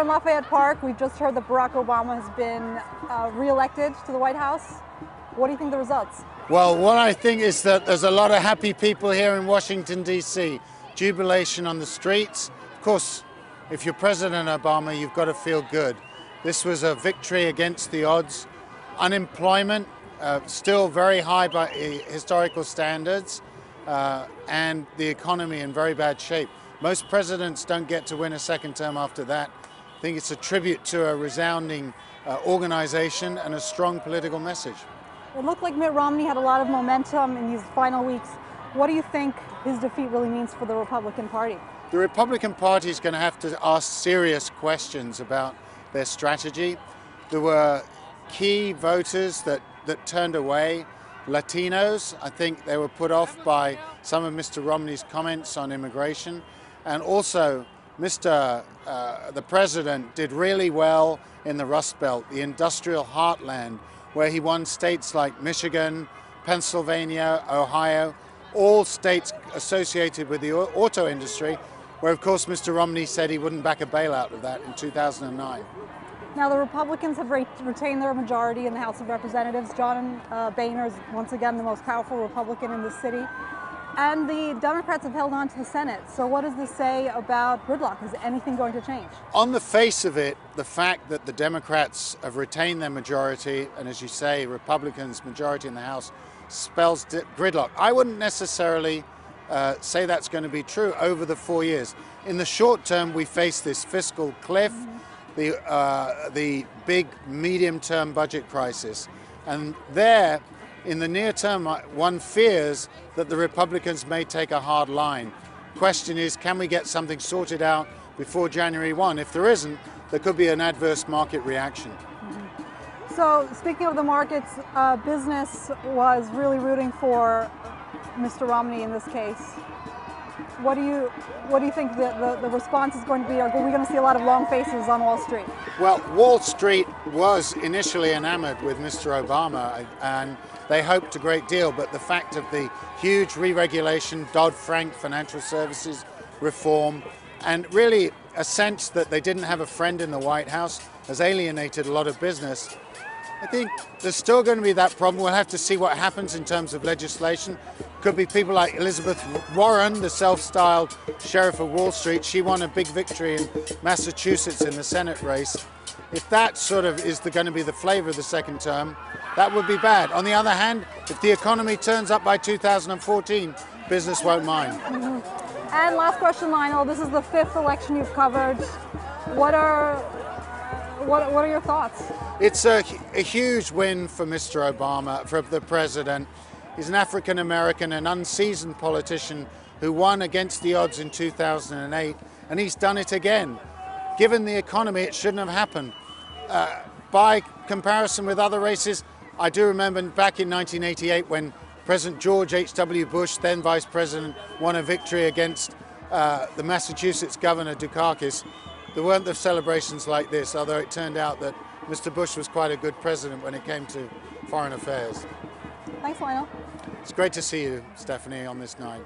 here in Lafayette Park. We've just heard that Barack Obama has been re-elected to the White House. What do you think of the results? Well, what I think is that there's a lot of happy people here in Washington, D.C. Jubilation on the streets. Of course, if you're President Obama, you've got to feel good. This was a victory against the odds. Unemployment still very high by historical standards, and the economy in very bad shape. Most presidents don't get to win a second term after that. I think it's a tribute to a resounding organization and a strong political message. It looked like Mitt Romney had a lot of momentum in these final weeks. What do you think his defeat really means for the Republican Party? The Republican Party is going to have to ask serious questions about their strategy. There were key voters that turned away. Latinos, I think they were put off by some of Mr. Romney's comments on immigration. And also, the president did really well in the Rust Belt, the industrial heartland, where he won states like Michigan, Pennsylvania, Ohio, all states associated with the auto industry, where of course Mr. Romney said he wouldn't back a bailout of that in 2009. Now the Republicans have retained their majority in the House of Representatives. John Boehner is once again the most powerful Republican in the city. And the Democrats have held on to the Senate. So what does this say about gridlock? Is anything going to change? On the face of it, the fact that the Democrats have retained their majority, and as you say, Republicans' majority in the House, spells gridlock. I wouldn't necessarily say that's going to be true over the 4 years. In the short term, we face this fiscal cliff, the big medium-term budget crisis. And there, in the near term, one fears that the Republicans may take a hard line. Question is, can we get something sorted out before January 1? If there isn't, there could be an adverse market reaction. So speaking of the markets, business was really rooting for Mr. Romney in this case. What do you think the response is going to be? Are we going to see a lot of long faces on Wall Street? Well, Wall Street was initially enamored with Mr. Obama, and they hoped a great deal, but the fact of the huge re-regulation, Dodd-Frank financial services reform, and really a sense that they didn't have a friend in the White House has alienated a lot of business. I think there's still going to be that problem. We'll have to see what happens in terms of legislation. Could be people like Elizabeth Warren, the self-styled sheriff of Wall Street. She won a big victory in Massachusetts in the Senate race. If that sort of is going to be the flavor of the second term, that would be bad. On the other hand, if the economy turns up by 2014, business won't mind. And last question, Lionel. This is the 5th election you've covered. What are your thoughts? It's a huge win for Mr. Obama, for the president. He's an African-American, an unseasoned politician who won against the odds in 2008, and he's done it again. Given the economy, it shouldn't have happened. By comparison with other races, I do remember back in 1988 when President George H.W. Bush, then Vice President, won a victory against the Massachusetts Governor Dukakis. There weren't the celebrations like this, although it turned out that Mr. Bush was quite a good president when it came to foreign affairs. Thanks, Lionel. It's great to see you, Stephanie, on this night.